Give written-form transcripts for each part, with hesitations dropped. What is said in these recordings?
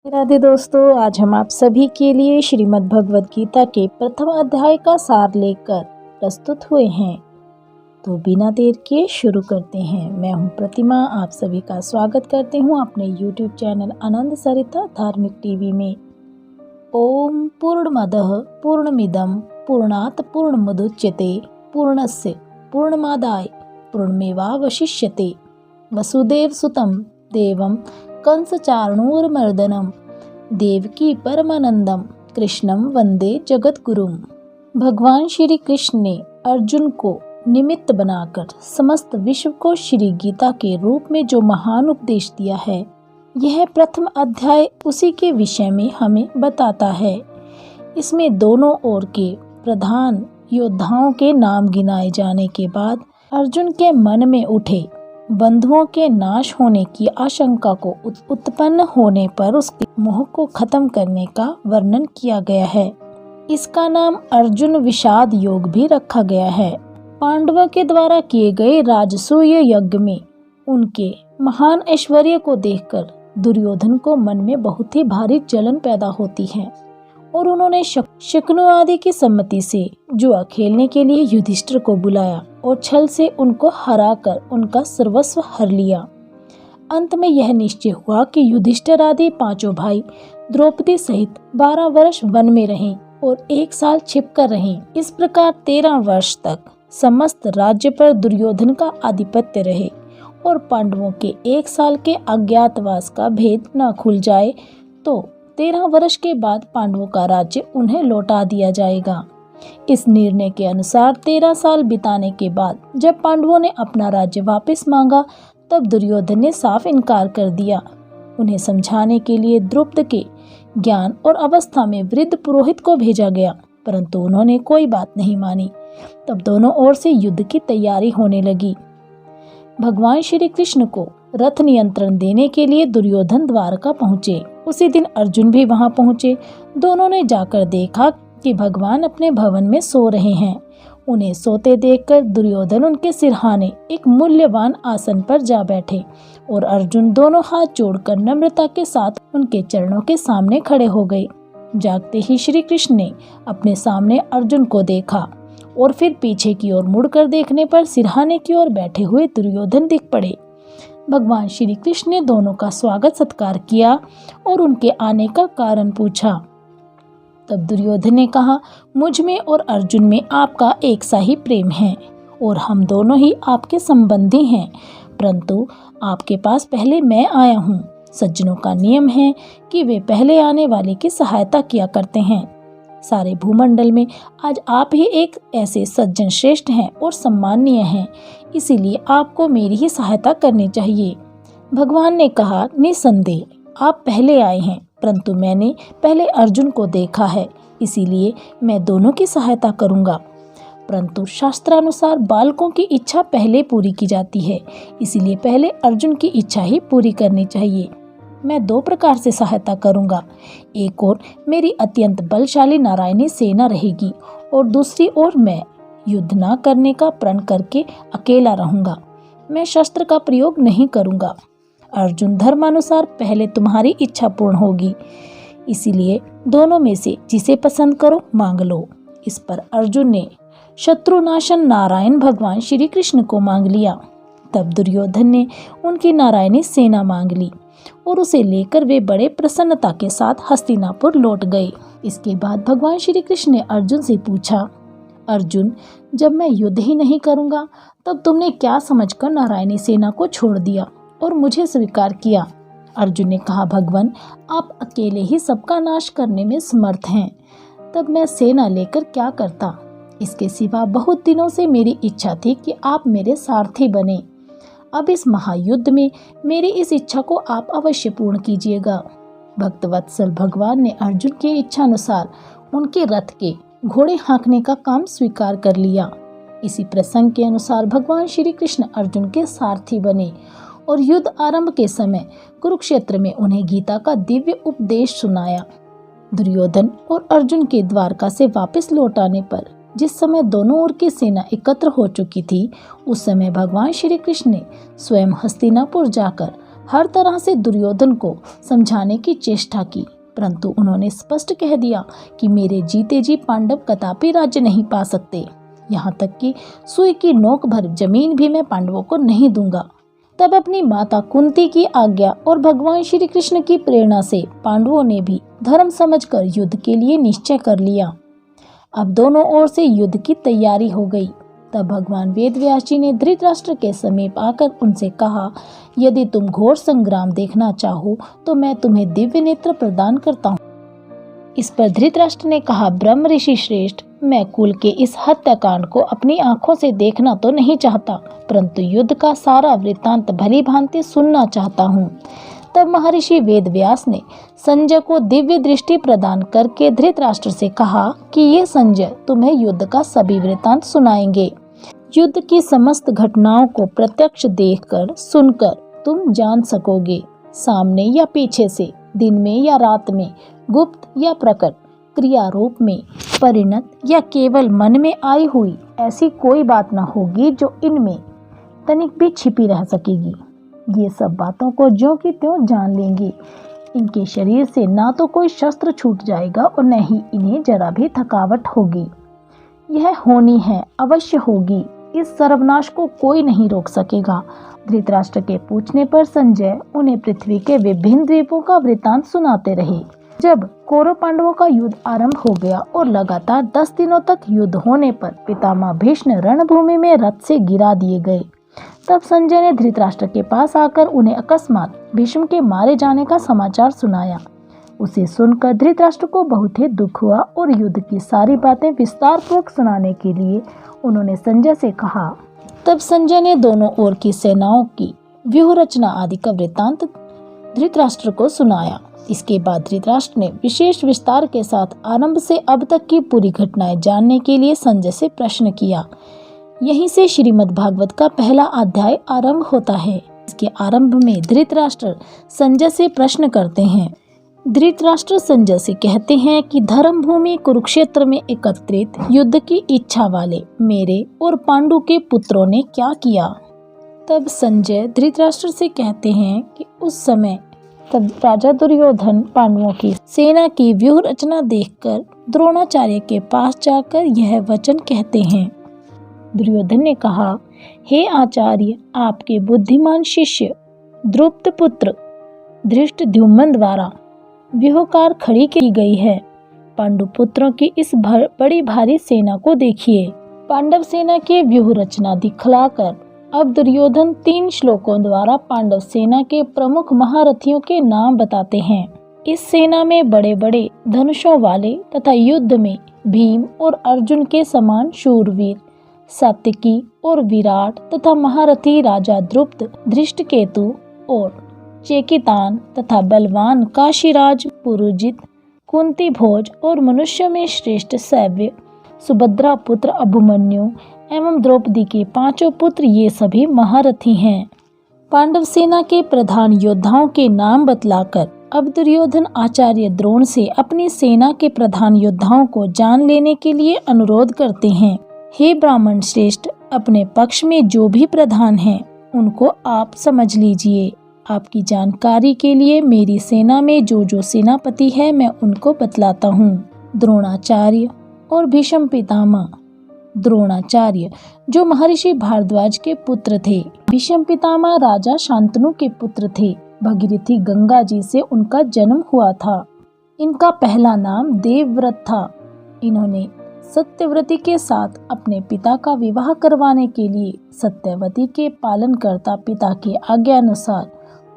राधे दोस्तों, आज हम आप सभी के लिए श्रीमद् भगवद गीता के प्रथम अध्याय का सार लेकर प्रस्तुत हुए हैं। तो बिना देर के शुरू करते हैं। मैं हूं प्रतिमा, आप सभी का स्वागत करती हूं अपने YouTube चैनल आनंद सरिता धार्मिक टीवी में। ओम पूर्णमदः पूर्णमिदं पूर्णात् पूर्णमुदच्यते पूर्णस्य पूर्णमादाय पूर्णमेवावशिष्यते वसुदेव सुतं देवं कंसचाणूरमर्दनम देवकी परमानंदम कृष्णम वंदे जगतगुरुम। भगवान श्री कृष्ण ने अर्जुन को निमित्त बनाकर समस्त विश्व को श्री गीता के रूप में जो महान उपदेश दिया है, यह प्रथम अध्याय उसी के विषय में हमें बताता है। इसमें दोनों ओर के प्रधान योद्धाओं के नाम गिनाए जाने के बाद अर्जुन के मन में उठे बंधुओं के नाश होने की आशंका को उत्पन्न होने पर उसके मोह को खत्म करने का वर्णन किया गया है। इसका नाम अर्जुन विषाद योग भी रखा गया है। पांडवों के द्वारा किए गए राजसूय यज्ञ में उनके महान ऐश्वर्य को देखकर दुर्योधन को मन में बहुत ही भारी जलन पैदा होती है और उन्होंने शकुनी आदि की सम्मति से जुआ खेलने के लिए युधिष्ठिर को बुलाया और छल से उनको हराकर उनका सर्वस्व हर लिया। अंत में यह निश्चय हुआ कि युधिष्ठिर आदि पांचों भाई द्रौपदी सहित 12 वर्ष वन में रहें और 1 साल छिपकर रहें। इस प्रकार 13 वर्ष तक समस्त राज्य पर दुर्योधन का आधिपत्य रहे और पांडवों के 1 साल के अज्ञातवास का भेद न खुल जाए तो 13 वर्ष के बाद पांडवों का राज्य उन्हें लौटा दिया जाएगा। इस निर्णय के अनुसार 13 साल बिताने के बाद जब पांडवों ने अपना राज्य वापस मांगा, तब दुर्योधन ने साफ इनकार कर दिया। उन्हें समझाने के लिए द्रुपद के ज्ञान और अवस्था में वृद्ध पुरोहित को भेजा गया, परंतु उन्होंने कोई बात नहीं मानी। तब दोनों ओर से युद्ध की तैयारी होने लगी। भगवान श्री कृष्ण को रथ नियंत्रण देने के लिए दुर्योधन द्वारका पहुँचे। उसी दिन अर्जुन भी वहां पहुँचे। दोनों ने जाकर देखा कि भगवान अपने भवन में सो रहे हैं। उन्हें सोते देखकर दुर्योधन उनके सिरहाने एक मूल्यवान आसन पर जा बैठे और अर्जुन दोनों हाथ जोड़कर नम्रता के साथ उनके चरणों के सामने खड़े हो गए। जागते ही श्री कृष्ण ने अपने सामने अर्जुन को देखा और फिर पीछे की ओर मुड़कर देखने पर सिरहाने की ओर बैठे हुए दुर्योधन दिख पड़े। भगवान श्री कृष्ण ने दोनों का स्वागत सत्कार किया और उनके आने का कारण पूछा। तब दुर्योधन ने कहा, मुझ में और अर्जुन में आपका एक सा ही प्रेम है और हम दोनों ही आपके संबंधी हैं, परंतु आपके पास पहले मैं आया हूँ। सज्जनों का नियम है कि वे पहले आने वाले की सहायता किया करते हैं। सारे भूमंडल में आज आप ही एक ऐसे सज्जन श्रेष्ठ हैं और सम्माननीय हैं, इसीलिए आपको मेरी ही सहायता करनी चाहिए। भगवान ने कहा, निसंदेह आप पहले आए हैं, परंतु मैंने पहले अर्जुन को देखा है, इसीलिए मैं दोनों की सहायता करूंगा। परंतु शास्त्रानुसार बालकों की इच्छा पहले पूरी की जाती है, इसीलिए पहले अर्जुन की इच्छा ही पूरी करनी चाहिए। मैं 2 प्रकार से सहायता करूंगा। एक ओर मेरी अत्यंत बलशाली नारायणी सेना रहेगी और दूसरी ओर मैं युद्ध न करने का प्रण करके अकेला रहूंगा। मैं शस्त्र का प्रयोग नहीं करूंगा। अर्जुन, धर्मानुसार पहले तुम्हारी इच्छा पूर्ण होगी, इसीलिए दोनों में से जिसे पसंद करो मांग लो। इस पर अर्जुन ने शत्रुनाशन नारायण भगवान श्री कृष्ण को मांग लिया। तब दुर्योधन ने उनकी नारायणी सेना मांग ली और उसे लेकर वे बड़े प्रसन्नता के साथ हस्तिनापुर लौट गए। इसके बाद भगवान श्री कृष्ण ने अर्जुन से पूछा, अर्जुन, जब मैं युद्ध ही नहीं करूंगा तब तुमने क्या समझकर नारायणी सेना को छोड़ दिया और मुझे स्वीकार किया? अर्जुन ने कहा, भगवान, आप अकेले ही सबका नाश करने में समर्थ हैं, तब मैं सेना लेकर क्या करता? इसके सिवा बहुत दिनों से मेरी इच्छा थी कि आप मेरे सारथी बने। अब इस महायुद्ध में मेरी इस इच्छा को आप अवश्य पूर्ण कीजिएगा। भक्तवत्सल भगवान ने अर्जुन की इच्छा अनुसार उनके रथ के घोड़े हाँकने का काम स्वीकार कर लिया। इसी प्रसंग के अनुसार भगवान श्री कृष्ण अर्जुन के सारथी बने और युद्ध आरंभ के समय कुरुक्षेत्र में उन्हें गीता का दिव्य उपदेश सुनाया। दुर्योधन और अर्जुन के द्वारका से वापस लौट आने पर जिस समय दोनों ओर की सेना एकत्र हो चुकी थी, उस समय भगवान श्री कृष्ण ने स्वयं हस्तिनापुर जाकर हर तरह से दुर्योधन को समझाने की चेष्टा की, परंतु उन्होंने स्पष्ट कह दिया कि मेरे जीते जी पांडव कदापि राज्य नहीं पा सकते। यहाँ तक कि सुई की नोक भर जमीन भी मैं पांडवों को नहीं दूंगा। तब अपनी माता कुंती की आज्ञा और भगवान श्री कृष्ण की प्रेरणा से पांडवों ने भी धर्म समझकर युद्ध के लिए निश्चय कर लिया। अब दोनों ओर से युद्ध की तैयारी हो गई। तब भगवान वेदव्यास जी ने धृतराष्ट्र के समीप आकर उनसे कहा, यदि तुम घोर संग्राम देखना चाहो तो मैं तुम्हें दिव्य नेत्र प्रदान करता हूँ। इस पर धृतराष्ट्र ने कहा, ब्रह्म ऋषि श्रेष्ठ, मैं कुल के इस हत्याकांड को अपनी आंखों से देखना तो नहीं चाहता, परंतु युद्ध का सारा वृत्तांत भली भांति सुनना चाहता हूँ। तब महर्षि वेदव्यास ने संजय को दिव्य दृष्टि प्रदान करके धृतराष्ट्र से कहा कि ये संजय तुम्हें युद्ध का सभी वृत्तांत सुनाएंगे। युद्ध की समस्त घटनाओं को प्रत्यक्ष देखकर सुनकर तुम जान सकोगे, सामने या पीछे से, दिन में या रात में, गुप्त या प्रकट, क्रिया रूप में, परिणत या केवल मन में आई हुई, ऐसी कोई बात न होगी जो इनमें तनिक भी छिपी रह सकेगी। ये सब बातों को ज्यों की त्यों जान लेंगे। इनके शरीर से ना तो कोई शस्त्र छूट जाएगा और न ही इन्हें जरा भी थकावट होगी। यह होनी है, अवश्य होगी। इस सर्वनाश को कोई नहीं रोक सकेगा। धृतराष्ट्र के पूछने पर संजय उन्हें पृथ्वी के विभिन्न द्वीपों का वृतांत सुनाते रहे। जब कौरव पांडवों का युद्ध आरंभ हो गया और लगातार 10 दिनों तक युद्ध होने पर पितामह भीष्म रणभूमि में रथ से गिरा दिए गए, तब संजय ने धृतराष्ट्र के पास आकर उन्हें अकस्मात भीष्म के मारे जाने का समाचार सुनाया। उसे सुनकर धृतराष्ट्र को बहुत ही दुख हुआ और युद्ध की सारी बातें विस्तार पूर्वक सुनाने के लिए उन्होंने संजय से कहा। तब संजय ने दोनों ओर की सेनाओं की व्यूह रचना आदि का वृत्तांत धृतराष्ट्र को सुनाया। इसके बाद धृतराष्ट्र ने विशेष विस्तार के साथ आरंभ से अब तक की पूरी घटनाएं जानने के लिए संजय से प्रश्न किया। यहीं से श्रीमद् भागवत का पहला अध्याय आरंभ होता है। इसके आरंभ में धृतराष्ट्र संजय से प्रश्न करते हैं। धृतराष्ट्र संजय से कहते हैं कि धर्म भूमि कुरुक्षेत्र में एकत्रित युद्ध की इच्छा वाले मेरे और पांडु के पुत्रों ने क्या किया। तब संजय धृतराष्ट्र से कहते हैं कि उस समय तब राजा दुर्योधन पांडवों की सेना की व्यूह रचना देखकर द्रोणाचार्य के पास जाकर यह वचन कहते हैं। दुर्योधन ने कहा, हे आचार्य, आपके बुद्धिमान शिष्य द्रुपद पुत्र धृष्टद्युम्न द्वारा व्यूहकार खड़ी की गई है। पांडु पुत्रों की इस बड़ी भारी सेना को देखिए। पांडव सेना के व्यूह रचना दिखलाकर अब दुर्योधन 3 श्लोकों द्वारा पांडव सेना के प्रमुख महारथियों के नाम बताते हैं। इस सेना में बड़े बड़े धनुषों वाले तथा युद्ध में भीम और अर्जुन के समान शूरवीर सात्विकी और विराट तथा महारथी राजा द्रुपद, धृष्टकेतु और चेकितान तथा बलवान काशीराज पुरुजित, कुंती भोज और मनुष्य में श्रेष्ठ सैव्य, सुभद्रा पुत्र अभिमन्यु एवं द्रौपदी के 5 पुत्र, ये सभी महारथी हैं। पांडव सेना के प्रधान योद्धाओं के नाम बतलाकर अब दुर्योधन आचार्य द्रोण से अपनी सेना के प्रधान योद्धाओं को जान लेने के लिए अनुरोध करते हैं। हे ब्राह्मण श्रेष्ठ, अपने पक्ष में जो भी प्रधान हैं उनको आप समझ लीजिए। आपकी जानकारी के लिए मेरी सेना में जो सेनापति है मैं उनको बतलाता हूँ। द्रोणाचार्य और भीष्म पितामह। द्रोणाचार्य जो महर्षि भारद्वाज के पुत्र थे। भीष्म पितामह राजा शांतनु के पुत्र थे। भगीरथी गंगा जी से उनका जन्म हुआ था। इनका पहला नाम देवव्रत था। इन्होंने सत्यवती के साथ अपने पिता का विवाह करवाने के लिए सत्यवती के पालनकर्ता पिता के आज्ञानुसार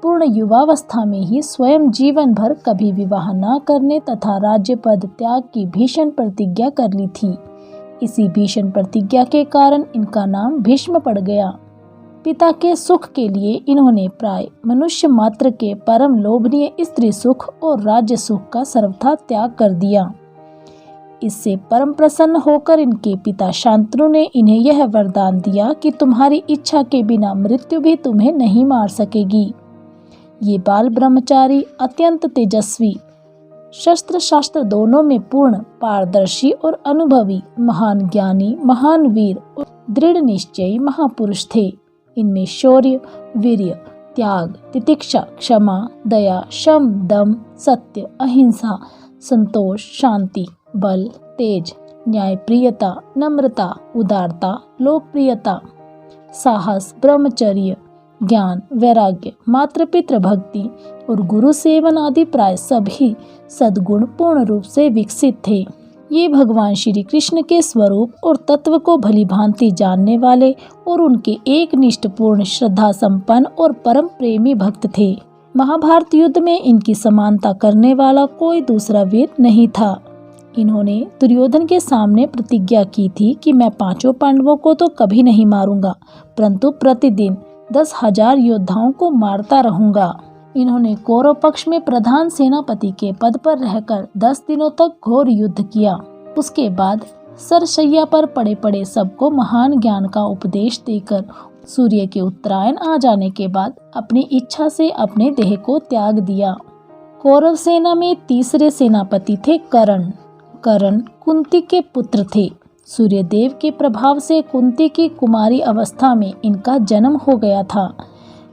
पूर्ण युवावस्था में ही स्वयं जीवन भर कभी विवाह न करने तथा राज्य पद त्याग की भीषण प्रतिज्ञा कर ली थी। इसी भीषण प्रतिज्ञा के कारण इनका नाम भीष्म पड़ गया। पिता के सुख के लिए इन्होंने प्राय मनुष्य मात्र के परम लोभनीय स्त्री सुख और राज्य सुख का सर्वथा त्याग कर दिया। इससे परम प्रसन्न होकर इनके पिता शांतनु ने इन्हें यह वरदान दिया कि तुम्हारी इच्छा के बिना मृत्यु भी तुम्हें नहीं मार सकेगी। ये बाल ब्रह्मचारी अत्यंत तेजस्वी, शस्त्र शास्त्र दोनों में पूर्ण पारदर्शी और अनुभवी महान ज्ञानी, महान वीर और दृढ़ निश्चयी महापुरुष थे। इनमें शौर्य, वीर्य, त्याग, तितिक्षा, क्षमा, दया, शम, दम, सत्य, अहिंसा, संतोष, शांति, बल, तेज, न्यायप्रियता, नम्रता, उदारता, लोकप्रियता, साहस, ब्रह्मचर्य, ज्ञान, वैराग्य, मातृपितृ भक्ति और गुरु सेवन आदि प्राय सभी सद्गुण पूर्ण रूप से विकसित थे। ये भगवान श्री कृष्ण के स्वरूप और तत्व को भली भांति जानने वाले और उनके एक निष्ठपूर्ण, श्रद्धा संपन्न और परम प्रेमी भक्त थे। महाभारत युद्ध में इनकी समानता करने वाला कोई दूसरा वीर नहीं था। इन्होंने दुर्योधन के सामने प्रतिज्ञा की थी कि मैं 5 पांडवों को तो कभी नहीं मारूंगा, परंतु प्रतिदिन 10,000 योद्धाओं को मारता रहूंगा। इन्होंने कौरव पक्ष में प्रधान सेनापति के पद पर रहकर 10 दिनों तक घोर युद्ध किया। उसके बाद सरशैया पर पड़े पड़े सबको महान ज्ञान का उपदेश देकर सूर्य के उत्तरायण आ जाने के बाद अपनी इच्छा से अपने देह को त्याग दिया। कौरव सेना में तीसरे सेनापति थे कर्ण। कर्ण कुंती के पुत्र थे। सूर्यदेव के प्रभाव से कुंती की कुमारी अवस्था में इनका जन्म हो गया था।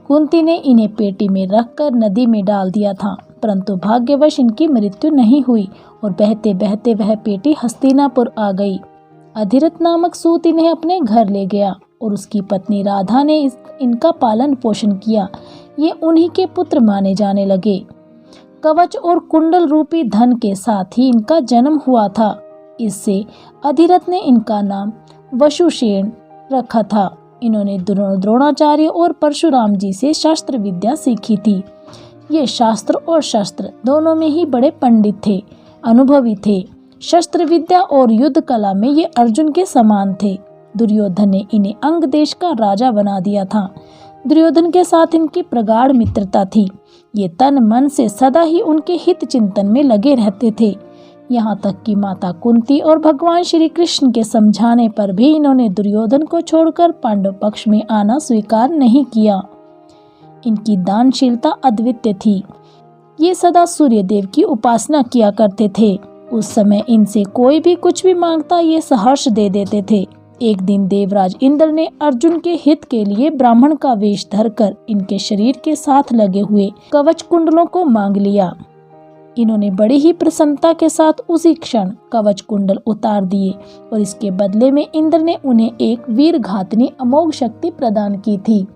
कुंती ने इन्हें पेटी में रखकर नदी में डाल दिया था, परंतु भाग्यवश इनकी मृत्यु नहीं हुई और बहते बहते वह पेटी हस्तिनापुर आ गई। अधिरथ नामक सूत इन्हें अपने घर ले गया और उसकी पत्नी राधा ने इनका पालन पोषण किया। ये उन्हीं के पुत्र माने जाने लगे। कवच और कुंडल रूपी धन के साथ ही इनका जन्म हुआ था। इससे अधिरथ ने इनका नाम वशुसेन रखा था। इन्होंने द्रोणाचार्य और परशुराम जी से शास्त्र विद्या सीखी थी। ये शास्त्र और शस्त्र दोनों में ही बड़े पंडित थे, अनुभवी थे। शस्त्र विद्या और युद्ध कला में ये अर्जुन के समान थे। दुर्योधन ने इन्हें अंग देश का राजा बना दिया था। दुर्योधन के साथ इनकी प्रगाढ़ मित्रता थी। ये तन मन से सदा ही उनके हित चिंतन में लगे रहते थे। यहाँ तक कि माता कुंती और भगवान श्री कृष्ण के समझाने पर भी इन्होंने दुर्योधन को छोड़कर पांडव पक्ष में आना स्वीकार नहीं किया। इनकी दानशीलता अद्वितीय थी। ये सदा सूर्यदेव की उपासना किया करते थे। उस समय इनसे कोई भी कुछ भी मांगता ये सहर्ष दे देते थे। एक दिन देवराज इंद्र ने अर्जुन के हित के लिए ब्राह्मण का वेश धरकर इनके शरीर के साथ लगे हुए कवच कुंडलों को मांग लिया। इन्होंने बड़ी ही प्रसन्नता के साथ उसी क्षण कवच कुंडल उतार दिए और इसके बदले में इंद्र ने उन्हें एक वीर घातनी अमोघ शक्ति प्रदान की थी।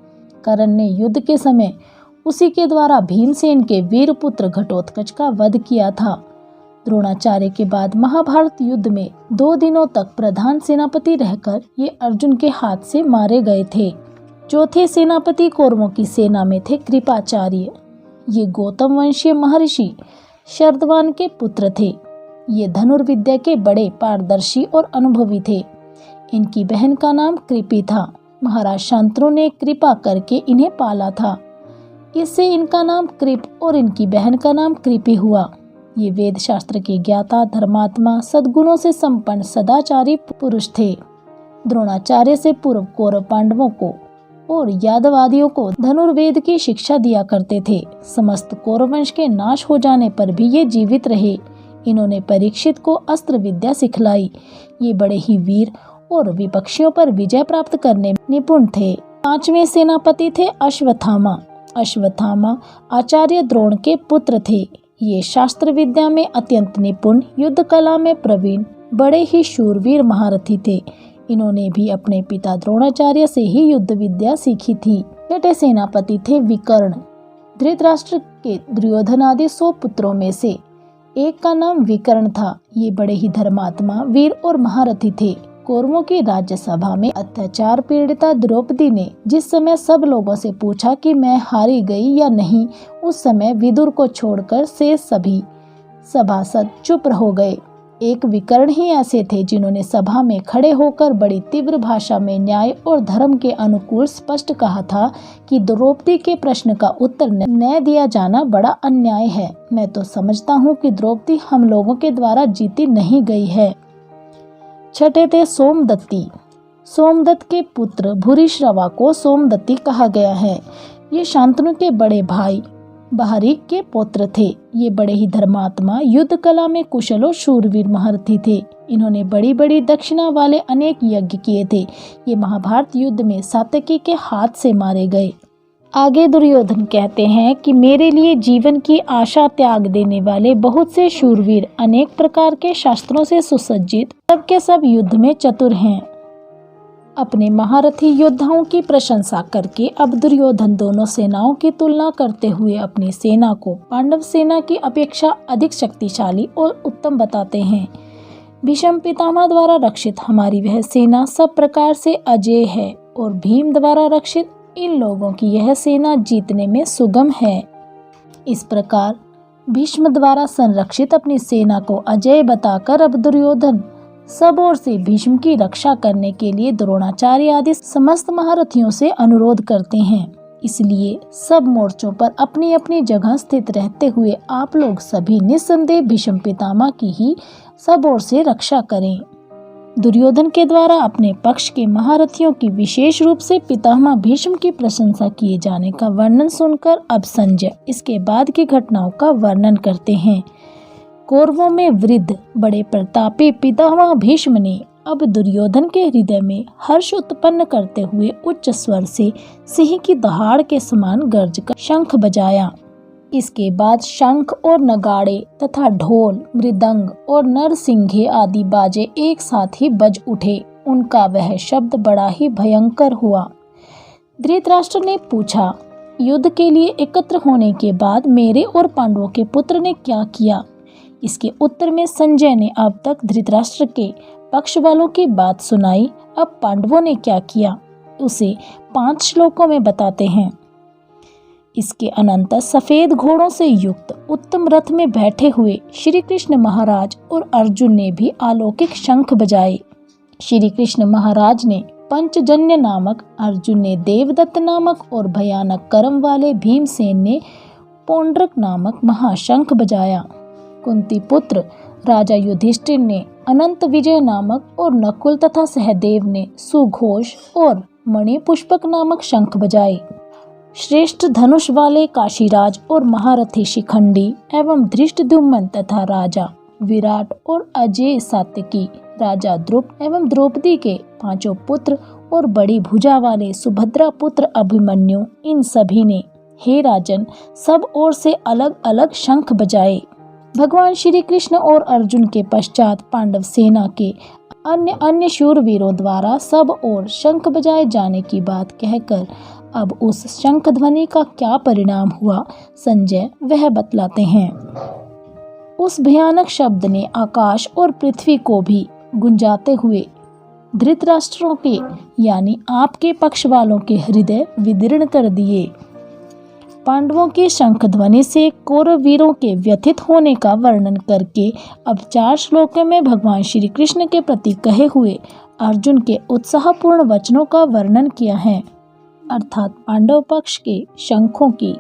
कर्ण ने युद्ध के समय उसी के द्वारा भीमसेन के वीर पुत्र घटोत्कच का वध किया था। द्रोणाचार्य के बाद महाभारत युद्ध में 2 दिनों तक प्रधान सेनापति रहकर ये अर्जुन के हाथ से मारे गए थे। चौथे सेनापति कौरवों की सेना में थे कृपाचार्य। ये गौतम वंशीय महर्षि शरदवान के पुत्र थे। ये धनुर्विद्या के बड़े पारदर्शी और अनुभवी थे। इनकी बहन का नाम कृपि था। महाराज शांतनु ने कृपा करके इन्हें पाला था। इससे इनका नाम कृप और इनकी बहन का नाम कृपि हुआ। ये वेद शास्त्र के ज्ञाता, धर्मात्मा, सद्गुणों से संपन्न सदाचारी पुरुष थे। द्रोणाचार्य से पूर्व कौरव पांडवों को और यादवादियों को धनुर्वेद की शिक्षा दिया करते थे। समस्त कौरववंश के नाश हो जाने पर भी ये जीवित रहे। इन्होंने परीक्षित को अस्त्र विद्या सिखलाई। ये बड़े ही वीर और विपक्षियों पर विजय प्राप्त करने में निपुण थे। 5वें सेनापति थे अश्वत्थामा। अश्वत्थामा आचार्य द्रोण के पुत्र थे। ये शास्त्र विद्या में अत्यंत निपुण, युद्ध कला में प्रवीण, बड़े ही शूरवीर महारथी थे। इन्होंने भी अपने पिता द्रोणाचार्य से ही युद्ध विद्या सीखी थी। 6ठे सेनापति थे विकर्ण। धृतराष्ट्र के दुर्योधन आदि 100 पुत्रों में से एक का नाम विकर्ण था। ये बड़े ही धर्मात्मा, वीर और महारथी थे। कौरवों की राज्यसभा में अत्याचार पीड़िता द्रौपदी ने जिस समय सब लोगों से पूछा कि मैं हारी गई या नहीं, उस समय विदुर को छोड़कर से सभी सभासद चुप हो गए। एक विकर्ण ही ऐसे थे जिन्होंने सभा में खड़े होकर बड़ी तीव्र भाषा में न्याय और धर्म के अनुकूल स्पष्ट कहा था कि द्रौपदी के प्रश्न का उत्तर न दिया जाना बड़ा अन्याय है। मैं तो समझता हूँ कि द्रौपदी हम लोगों के द्वारा जीती नहीं गई है। 6ठे थे सोमदत्ती। सोमदत्त के पुत्र भूरिश्रवा को सोमदत्ती कहा गया है। ये शांतनु के बड़े भाई बहरीक के पुत्र थे। ये बड़े ही धर्मात्मा, युद्ध कला में कुशल और शूरवीर महारथी थे। इन्होंने बड़ी बड़ी दक्षिणा वाले अनेक यज्ञ किए थे। ये महाभारत युद्ध में सात्यकी के हाथ से मारे गए। आगे दुर्योधन कहते हैं कि मेरे लिए जीवन की आशा त्याग देने वाले बहुत से शूरवीर अनेक प्रकार के शास्त्रों से सुसज्जित सबके सब युद्ध में चतुर हैं। अपने महारथी योद्धाओं की प्रशंसा करके अब दुर्योधन दोनों सेनाओं की तुलना करते हुए अपनी सेना को पांडव सेना की अपेक्षा अधिक शक्तिशाली और उत्तम बताते हैं। भीष्म पितामह द्वारा रक्षित हमारी वह सेना सब प्रकार से अजेय है और भीम द्वारा रक्षित इन लोगों की यह सेना जीतने में सुगम है। इस प्रकार भीष्म द्वारा संरक्षित अपनी सेना को अजेय बताकर अब दुर्योधन सब ओर से भीष्म की रक्षा करने के लिए द्रोणाचार्य आदि समस्त महारथियों से अनुरोध करते हैं। इसलिए सब मोर्चों पर अपनी अपनी जगह स्थित रहते हुए आप लोग सभी निस्संदेह भीष्म पितामह की ही सब ओर से रक्षा करें। दुर्योधन के द्वारा अपने पक्ष के महारथियों की विशेष रूप से पितामह भीष्म की प्रशंसा किए जाने का वर्णन सुनकर अब संजय इसके बाद की घटनाओं का वर्णन करते हैं। कौरवों में वृद्ध बड़े प्रतापी पितामह भीष्म ने अब दुर्योधन के हृदय में हर्ष उत्पन्न करते हुए उच्च स्वर से सिंह की दहाड़ के समान गर्ज कर शंख बजाया। इसके बाद शंख और नगाड़े तथा ढोल, मृदंग और नरसिंघे आदि बाजे एक साथ ही बज उठे। उनका वह शब्द बड़ा ही भयंकर हुआ। धृतराष्ट्र ने पूछा, युद्ध के लिए एकत्र होने के बाद मेरे और पांडवों के पुत्र ने क्या किया? इसके उत्तर में संजय ने अब तक धृतराष्ट्र के पक्ष वालों की बात सुनाई। अब पांडवों ने क्या किया उसे 5 श्लोकों में बताते हैं। इसके अनंतर सफेद घोड़ों से युक्त उत्तम रथ में बैठे हुए श्री कृष्ण महाराज और अर्जुन ने भी अलौकिक शंख बजाए। श्री कृष्ण महाराज ने पंचजन्य नामक, अर्जुन ने देवदत्त नामक और भयानक कर्म वाले भीमसेन ने पौंड्रक नामक महाशंख बजाया। कुंती पुत्र राजा युधिष्ठिर ने अनंत विजय नामक और नकुल तथा सहदेव ने सुघोष और मणिपुष्पक नामक शंख बजाए। श्रेष्ठ धनुष वाले काशीराज और महारथी शिखंडी एवं धृष्टद्युम्न तथा राजा विराट और अजय सात्यकी, राजा द्रुप एवं द्रौपदी के 5 पुत्र और बड़ी भुजा वाले सुभद्रा पुत्र अभिमन्यु, इन सभी ने हे राजन सब ओर से अलग अलग शंख बजाए। भगवान श्री कृष्ण और अर्जुन के पश्चात पांडव सेना के अन्य शूरवीरों द्वारा सब ओर शंख बजाए जाने की बात कहकर अब उस शंख ध्वनि का क्या परिणाम हुआ संजय वह बतलाते हैं। उस भयानक शब्द ने आकाश और पृथ्वी को भी गुंजाते हुए धृतराष्ट्रों के यानी आपके पक्ष वालों के हृदय विदीर्ण कर दिए। पांडवों की शंख ध्वनि से कौरव वीरों के व्यथित होने का वर्णन करके अब 4 श्लोकों में भगवान श्री कृष्ण के प्रति कहे हुए अर्जुन के उत्साहपूर्ण वचनों का वर्णन किया है। अर्थात पांडव पक्ष के शंखों की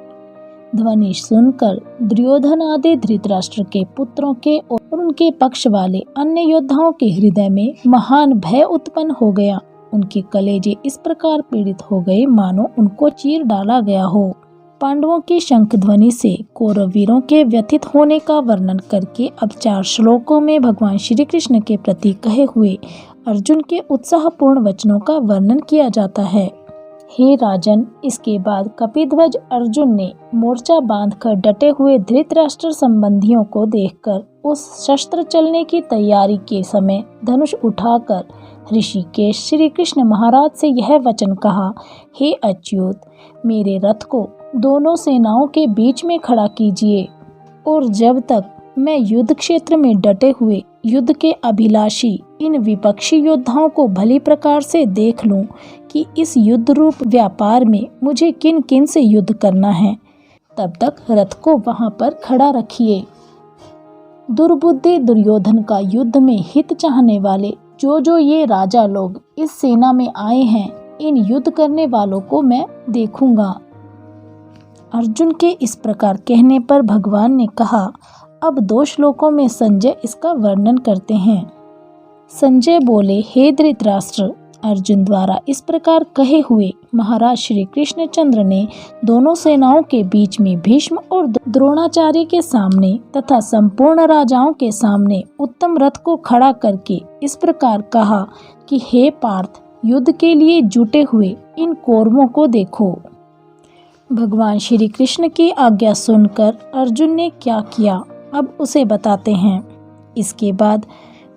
ध्वनि सुनकर दुर्योधन आदि धृतराष्ट्र के पुत्रों के और उनके पक्ष वाले अन्य योद्धाओं के हृदय में महान भय उत्पन्न हो गया। उनके कलेजे इस प्रकार पीड़ित हो गए मानो उनको चीर डाला गया हो। पांडवों की शंख ध्वनि से कौरव वीरों के व्यथित होने का वर्णन करके अब 4 श्लोकों में भगवान श्री कृष्ण के प्रति कहे हुए अर्जुन के उत्साहपूर्ण वचनों का वर्णन किया जाता है। हे राजन, इसके बाद कपिध्वज अर्जुन ने मोर्चा बांधकर डटे हुए धृतराष्ट्र संबंधियों को देखकर उस शस्त्र चलने की तैयारी के समय धनुष उठाकर ऋषिकेश श्री कृष्ण महाराज से यह वचन कहा, हे अच्युत, मेरे रथ को दोनों सेनाओं के बीच में खड़ा कीजिए और जब तक मैं युद्ध क्षेत्र में डटे हुए युद्ध के अभिलाषी इन विपक्षी योद्धाओं को भली प्रकार से देख लूं कि इस युद्ध रूप व्यापार में मुझे किन किन से युद्ध करना है, तब तक रथ को वहां पर खड़ा रखिए। दुर्बुद्धि दुर्योधन का युद्ध में हित चाहने वाले जो ये राजा लोग इस सेना में आए हैं, इन युद्ध करने वालों को मैं देखूंगा। अर्जुन के इस प्रकार कहने पर भगवान ने कहा, अब 2 श्लोकों में संजय इसका वर्णन करते हैं। संजय बोले, हे धृतराष्ट्र, अर्जुन द्वारा इस प्रकार कहे हुए महाराज श्री कृष्णचंद्र ने दोनों सेनाओं के बीच में भीष्म और द्रोणाचार्य के सामने तथा संपूर्ण राजाओं के सामने उत्तम रथ को खड़ा करके इस प्रकार कहा कि हे पार्थ, युद्ध के लिए जुटे हुए इन कौरवों को देखो। भगवान श्री कृष्ण की आज्ञा सुनकर अर्जुन ने क्या किया, अब उसे बताते हैं। इसके बाद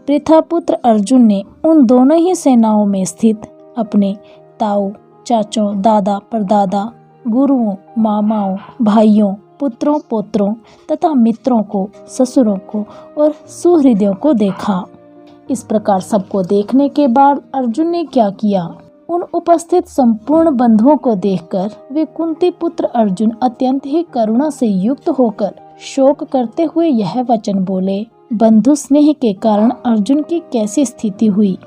पृथापुत्र अर्जुन ने उन दोनों ही सेनाओं में स्थित अपने ताऊ, चाचों, दादा, परदादा, गुरुओं, मामाओं, भाइयों, पुत्रों, पोत्रों तथा मित्रों को, ससुरों को और सुहृदयों को देखा। इस प्रकार सबको देखने के बाद अर्जुन ने क्या किया, उन उपस्थित संपूर्ण बंधुओं को देखकर वे कुंती पुत्र अर्जुन अत्यंत ही करुणा से युक्त होकर शोक करते हुए यह वचन बोले। बंधु स्नेह के कारण अर्जुन की कैसी स्थिति हुई,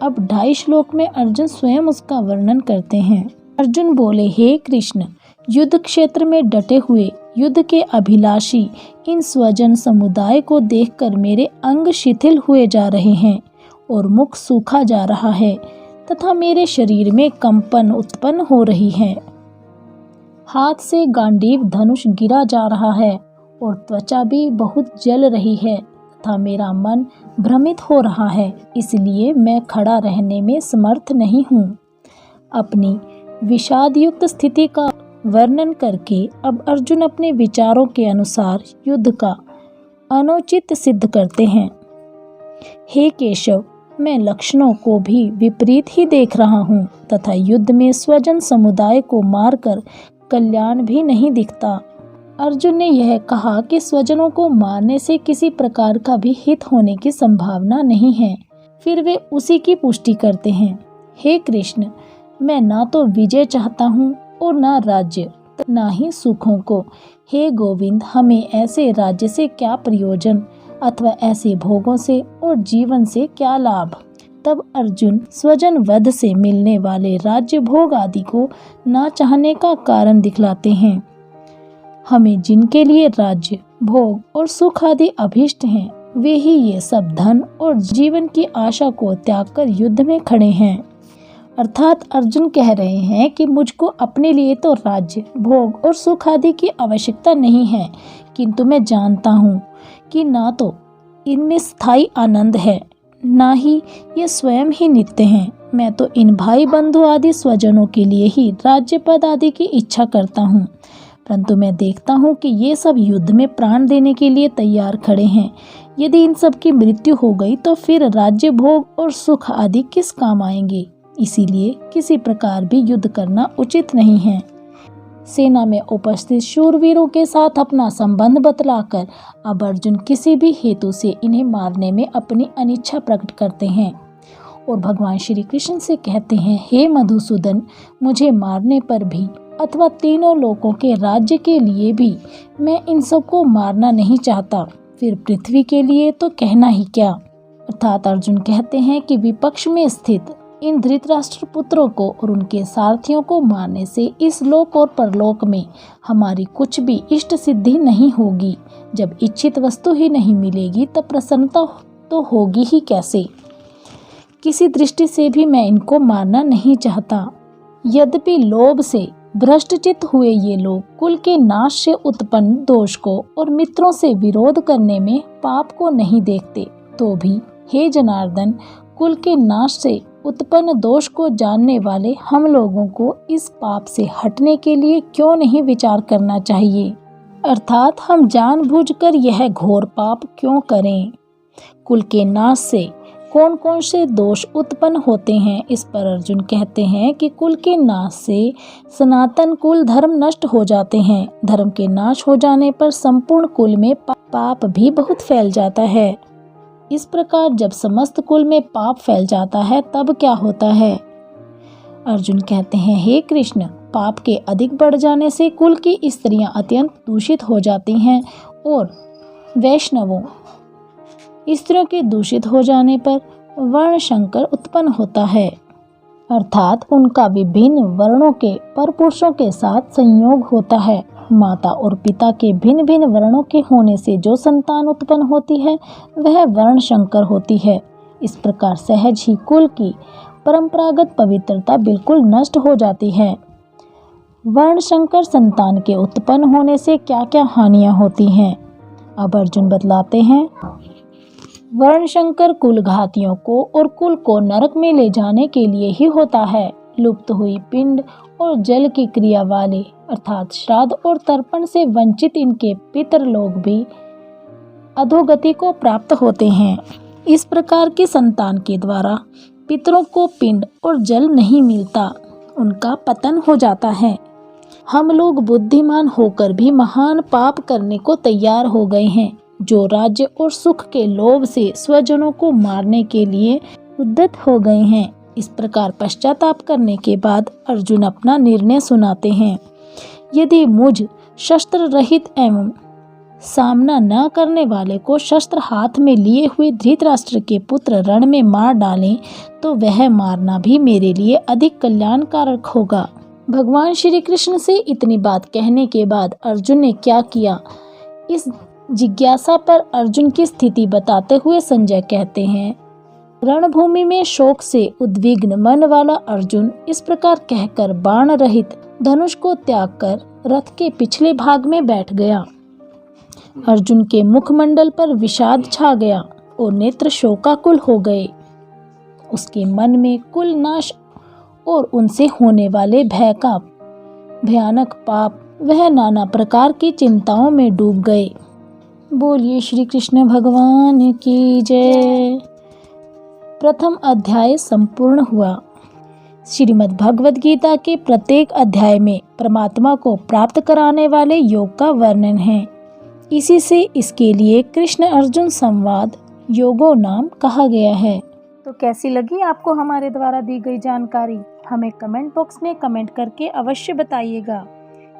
अब 2.5 श्लोक में अर्जुन स्वयं उसका वर्णन करते हैं। अर्जुन बोले, हे कृष्ण, युद्ध क्षेत्र में डटे हुए युद्ध के अभिलाषी इन स्वजन समुदाय को देखकर मेरे अंग शिथिल हुए जा रहे हैं और मुख सूखा जा रहा है तथा मेरे शरीर में कंपन उत्पन्न हो रही है। हाथ से गांडीव धनुष गिरा जा रहा है और त्वचा भी बहुत जल रही है तथा मेरा मन भ्रमित हो रहा है, इसलिए मैं खड़ा रहने में समर्थ नहीं हूँ। अपनी विषाद युक्त स्थिति का वर्णन करके अब अर्जुन अपने विचारों के अनुसार युद्ध का अनुचित सिद्ध करते हैं। हे केशव, मैं लक्षणों को भी विपरीत ही देख रहा हूँ तथा युद्ध में स्वजन समुदाय को मारकर कल्याण भी नहीं दिखता। अर्जुन ने यह कहा कि स्वजनों को मारने से किसी प्रकार का भी हित होने की संभावना नहीं है। फिर वे उसी की पुष्टि करते हैं। हे कृष्ण, मैं ना तो विजय चाहता हूँ और ना राज्य, ना ही सुखों को। हे गोविंद, हमें ऐसे राज्य से क्या प्रयोजन अथवा ऐसे भोगों से और जीवन से क्या लाभ। तब अर्जुन स्वजन वध से मिलने वाले राज्य भोग आदि को ना चाहने का कारण दिखलाते हैं। हमें जिनके लिए राज्य भोग और सुख आदि अभिष्ट हैं, वे ही ये सब धन और जीवन की आशा को त्याग कर युद्ध में खड़े हैं। अर्थात अर्जुन कह रहे हैं कि मुझको अपने लिए तो राज्य भोग और सुख आदि की आवश्यकता नहीं है, किंतु मैं जानता हूँ कि ना तो इनमें स्थायी आनंद है, ना ही ये स्वयं ही नित्य हैं। मैं तो इन भाई बंधु आदि स्वजनों के लिए ही राज्य पद आदि की इच्छा करता हूँ, परंतु मैं देखता हूँ कि ये सब युद्ध में प्राण देने के लिए तैयार खड़े हैं। यदि इन सब की मृत्यु हो गई तो फिर राज्य भोग और सुख आदि किस काम आएंगे। इसीलिए किसी प्रकार भी युद्ध करना उचित नहीं है। सेना में उपस्थित शूरवीरों के साथ अपना संबंध बतलाकर अब अर्जुन किसी भी हेतु से इन्हें मारने में अपनी अनिच्छा प्रकट करते हैं और भगवान श्री कृष्ण से कहते हैं, हे मधुसूदन, मुझे मारने पर भी अथवा तीनों लोकों के राज्य के लिए भी मैं इन सबको मारना नहीं चाहता, फिर पृथ्वी के लिए तो कहना ही क्या। अर्थात अर्जुन कहते हैं कि विपक्ष में स्थित इन धृतराष्ट्र पुत्रों को और उनके सारथियों को मारने से इस लोक और परलोक में हमारी कुछ भी इष्ट सिद्धि नहीं होगी। जब इच्छित वस्तु ही नहीं मिलेगी तब प्रसन्नता तो होगी ही कैसे। किसी दृष्टि से भी मैं इनको मारना नहीं चाहता। यद्यपि लोभ से भ्रष्टचित्त हुए ये लोग कुल के नाश से उत्पन्न दोष को और मित्रों से विरोध करने में पाप को नहीं देखते, तो भी हे जनार्दन, कुल के नाश से उत्पन्न दोष को जानने वाले हम लोगों को इस पाप से हटने के लिए क्यों नहीं विचार करना चाहिए। अर्थात हम जानबूझकर यह घोर पाप क्यों करें। कुल के नाश से कौन कौन से दोष उत्पन्न होते हैं, इस पर अर्जुन कहते हैं कि कुल के नाश से सनातन कुल धर्म नष्ट हो जाते हैं। धर्म के नाश हो जाने पर संपूर्ण कुल में पाप भी बहुत फैल जाता है। इस प्रकार जब समस्त कुल में पाप फैल जाता है तब क्या होता है। अर्जुन कहते हैं, हे कृष्ण, पाप के अधिक बढ़ जाने से कुल की स्त्रियां अत्यंत दूषित हो जाती हैं और वैष्णवों स्त्रियों के दूषित हो जाने पर वर्ण संकर उत्पन्न होता है। अर्थात उनका विभिन्न वर्णों के परपुरुषों के साथ संयोग होता है। माता और पिता के भिन्न भिन्न वर्णों के होने से जो संतान उत्पन्न होती है वह वर्ण संकर होती है। इस प्रकार सहज ही कुल की परंपरागत पवित्रता बिल्कुल नष्ट हो जाती है। वर्ण संकर संतान के उत्पन्न होने से क्या क्या हानियां होती हैं, अब अर्जुन बतलाते हैं। वर्ण संकर कुल घातियों को और कुल को नरक में ले जाने के लिए ही होता है। लुप्त हुई पिंड और जल की क्रिया वाले अर्थात श्राद्ध और तर्पण से वंचित इनके पितर लोग भी अधोगति को प्राप्त होते हैं। इस प्रकार की संतान के द्वारा पितरों को पिंड और जल नहीं मिलता, उनका पतन हो जाता है। हम लोग बुद्धिमान होकर भी महान पाप करने को तैयार हो गए हैं, जो राज्य और सुख के लोभ से स्वजनों को मारने के लिए उद्यत हो गए हैं। इस प्रकार पश्चाताप करने के बाद अर्जुन अपना निर्णय सुनाते हैं। यदि मुझ शस्त्र रहित एवं सामना न करने वाले को शस्त्र हाथ में लिए हुए धृतराष्ट्र के पुत्र रण में मार डालें तो वह मारना भी मेरे लिए अधिक कल्याणकारक होगा। भगवान श्री कृष्ण से इतनी बात कहने के बाद अर्जुन ने क्या किया, इस जिज्ञासा पर अर्जुन की स्थिति बताते हुए संजय कहते हैं, रणभूमि में शोक से उद्विग्न मन वाला अर्जुन इस प्रकार कहकर बाण रहित धनुष को त्याग कर रथ के पिछले भाग में बैठ गया। अर्जुन के मुखमंडल पर विषाद छा गया और नेत्र शोकाकुल हो गए। उसके मन में कुल नाश और उनसे होने वाले भय का भयानक पाप वह नाना प्रकार की चिंताओं में डूब गए। बोलिए श्री कृष्ण भगवान की जय। प्रथम अध्याय संपूर्ण हुआ। श्रीमद् भगवद गीता के प्रत्येक अध्याय में परमात्मा को प्राप्त कराने वाले योग का वर्णन है। इसी से इसके लिए कृष्ण अर्जुन संवाद योगो नाम कहा गया है। तो कैसी लगी आपको हमारे द्वारा दी गई जानकारी, हमें कमेंट बॉक्स में कमेंट करके अवश्य बताइएगा।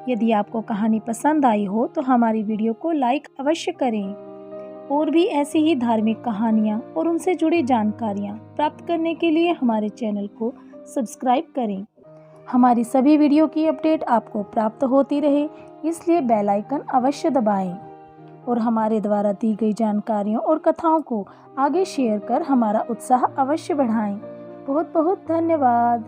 यदि आपको कहानी पसंद आई हो तो हमारी वीडियो को लाइक अवश्य करें और भी ऐसी ही धार्मिक कहानियाँ और उनसे जुड़ी जानकारियाँ प्राप्त करने के लिए हमारे चैनल को सब्सक्राइब करें। हमारी सभी वीडियो की अपडेट आपको प्राप्त होती रहे, इसलिए बेल आइकन अवश्य दबाएं और हमारे द्वारा दी गई जानकारियों और कथाओं को आगे शेयर कर हमारा उत्साह अवश्य बढ़ाएं। बहुत बहुत धन्यवाद।